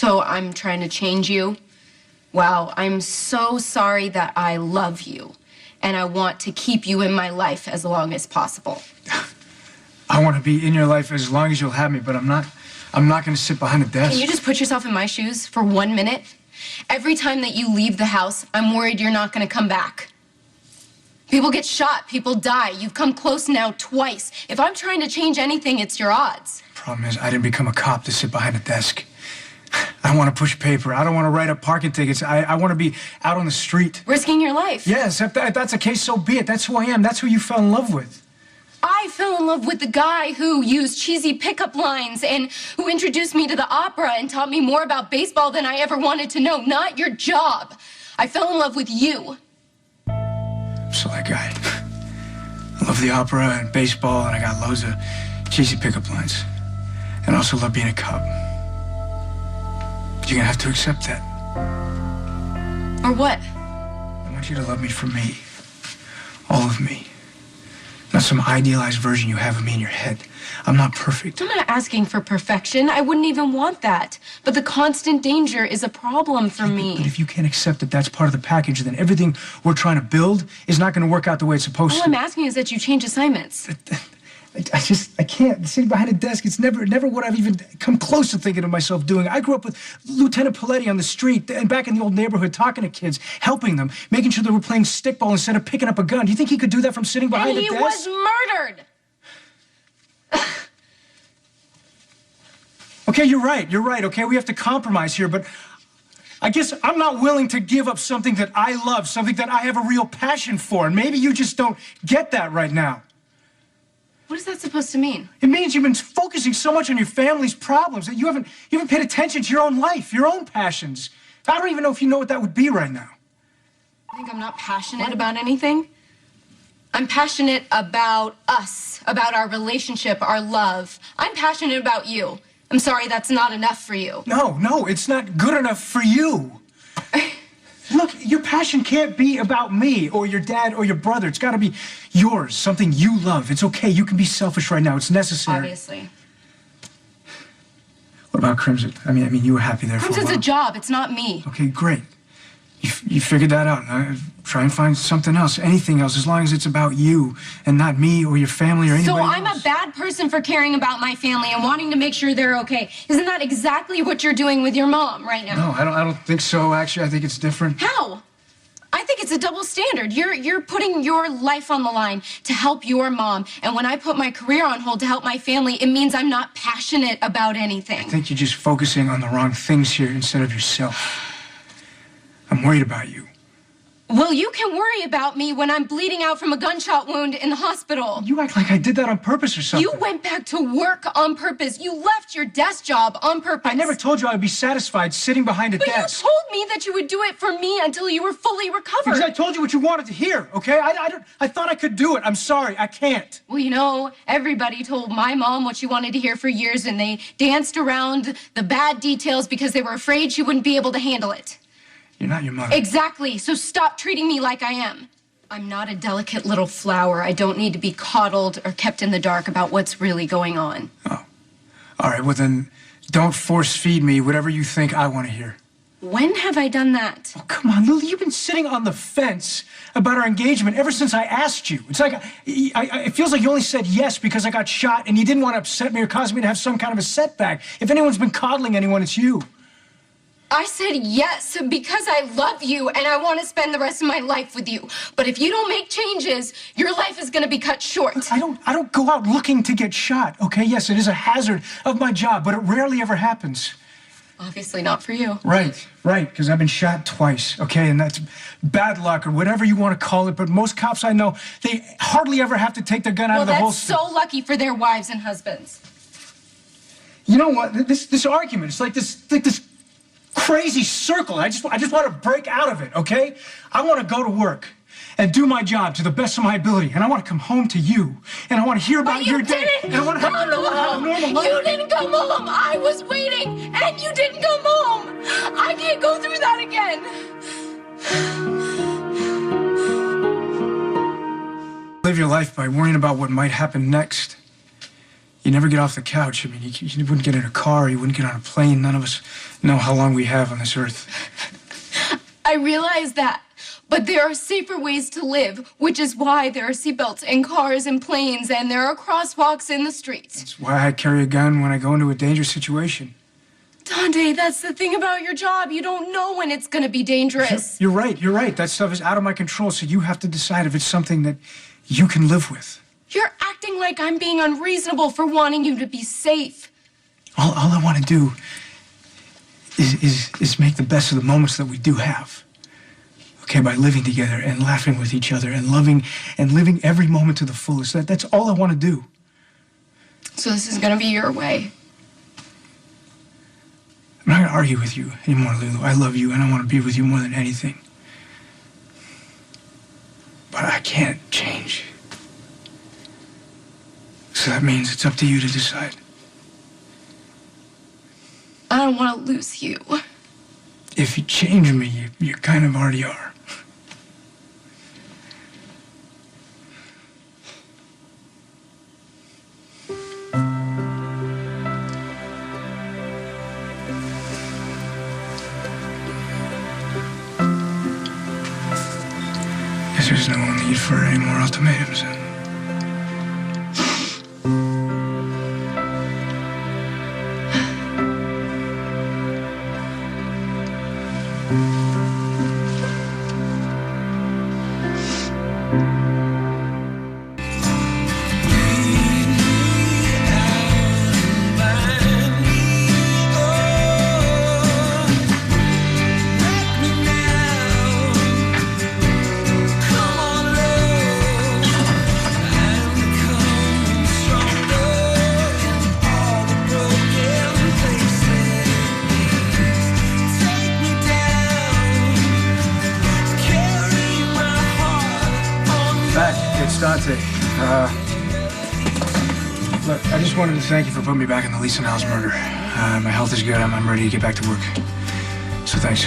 So I'm trying to change you? Wow, I'm so sorry that I love you. And I want to keep you in my life as long as possible. I want to be in your life as long as you'll have me, but I'm not going to sit behind a desk. Can you just put yourself in my shoes for 1 minute? Every time that you leave the house, I'm worried you're not going to come back. People get shot, people die. You've come close now twice. If I'm trying to change anything, it's your odds. Problem is, I didn't become a cop to sit behind a desk. I don't want to push paper. I don't want to write up parking tickets. I want to be out on the street. Risking your life. Yes, if that's the case, so be it. That's who I am. That's who you fell in love with. I fell in love with the guy who used cheesy pickup lines and who introduced me to the opera and taught me more about baseball than I ever wanted to know, not your job. I fell in love with you. So that guy. I love the opera and baseball, and I got loads of cheesy pickup lines. And I also love being a cop. You're gonna have to accept that. Or what? I want you to love me for me. All of me. Not some idealized version you have of me in your head. I'm not perfect. I'm not asking for perfection. I wouldn't even want that. But the constant danger is a problem for me. But if you can't accept that that's part of the package, then everything we're trying to build is not going to work out the way it's supposed to. All I'm asking is that you change assignments. I can't. Sitting behind a desk, it's never what I've even come close to thinking of myself doing. I grew up with Lieutenant Paletti on the street and back in the old neighborhood, talking to kids, helping them, making sure they were playing stickball instead of picking up a gun. Do you think he could do that from sitting behind a desk? And he was murdered! Okay, you're right, okay? We have to compromise here, but I guess I'm not willing to give up something that I love, something that I have a real passion for, and maybe you just don't get that right now. What is that supposed to mean? It means you've been focusing so much on your family's problems that you haven't paid attention to your own life, your own passions. I don't even know if you know what that would be right now. I think I'm not passionate about anything. I'm passionate about us, about our relationship, our love. I'm passionate about you. I'm sorry that's not enough for you. No, it's not good enough for you. Look, your passion can't be about me or your dad or your brother. It's got to be yours, something you love. It's okay. You can be selfish right now. It's necessary. Obviously. What about Crimson? I mean, you were happy there for a while. Crimson's a job. It's not me. Okay, great. You figured that out. Now, try and find something else, anything else, as long as it's about you and not me or your family or anybody else. So I'm a bad person for caring about my family and wanting to make sure they're okay. Isn't that exactly what you're doing with your mom right now? No, I don't think so, actually. I think it's different. How? I think it's a double standard. You're putting your life on the line to help your mom, and when I put my career on hold to help my family, it means I'm not passionate about anything. I think you're just focusing on the wrong things here instead of yourself. I'm worried about you. Well, you can worry about me when I'm bleeding out from a gunshot wound in the hospital. You act like I did that on purpose or something. You went back to work on purpose. You left your desk job on purpose. I never told you I would be satisfied sitting behind a desk. But you told me that you would do it for me until you were fully recovered. Because I told you what you wanted to hear, okay? I thought I could do it. I'm sorry, I can't. Well, you know, everybody told my mom what she wanted to hear for years, and they danced around the bad details because they were afraid she wouldn't be able to handle it. You're not your mother. Exactly. So stop treating me like I am. I'm not a delicate little flower. I don't need to be coddled or kept in the dark about what's really going on. Oh. All right, well then, don't force feed me whatever you think I want to hear. When have I done that? Oh, come on, Lulu, you've been sitting on the fence about our engagement ever since I asked you. It's like, it feels like you only said yes because I got shot and you didn't want to upset me or cause me to have some kind of a setback. If anyone's been coddling anyone, it's you. I said yes because I love you and I want to spend the rest of my life with you. But if you don't make changes, your life is going to be cut short. I don't go out looking to get shot, okay? Yes, it is a hazard of my job, but it rarely ever happens. Obviously not for you. Right, because I've been shot twice, okay? And that's bad luck or whatever you want to call it, but most cops I know, they hardly ever have to take their gun out of the holster. Well, that's so lucky for their wives and husbands. You know what? This argument, it's like this crazy circle. I just want to break out of it, okay? I want to go to work and do my job to the best of my ability, and I want to come home to you, and I want to hear about your day, and I want to have a normal life. You didn't come home. I was waiting, and you didn't come home. I can't go through that again. Live your life by worrying about what might happen next. You never get off the couch. I mean, you wouldn't get in a car, you wouldn't get on a plane. None of us know how long we have on this earth. I realize that, but there are safer ways to live, which is why there are seatbelts in cars and planes, and there are crosswalks in the streets. That's why I carry a gun when I go into a dangerous situation. Dante, that's the thing about your job. You don't know when it's going to be dangerous. You're right. That stuff is out of my control, so you have to decide if it's something that you can live with. You're acting like I'm being unreasonable for wanting you to be safe. All I want to do is make the best of the moments that we do have. Okay, by living together and laughing with each other and loving and living every moment to the fullest. That's all I want to do. So this is going to be your way. I'm not going to argue with you anymore, Lulu. I love you and I want to be with you more than anything. But I can't change. So that means it's up to you to decide. I don't want to lose you. If you change me, you kind of already are. Guess there's no need for any more ultimatums. It's Dante. Look, I just wanted to thank you for putting me back in the Lisa and Al's murder. My health is good. I'm ready to get back to work. So thanks.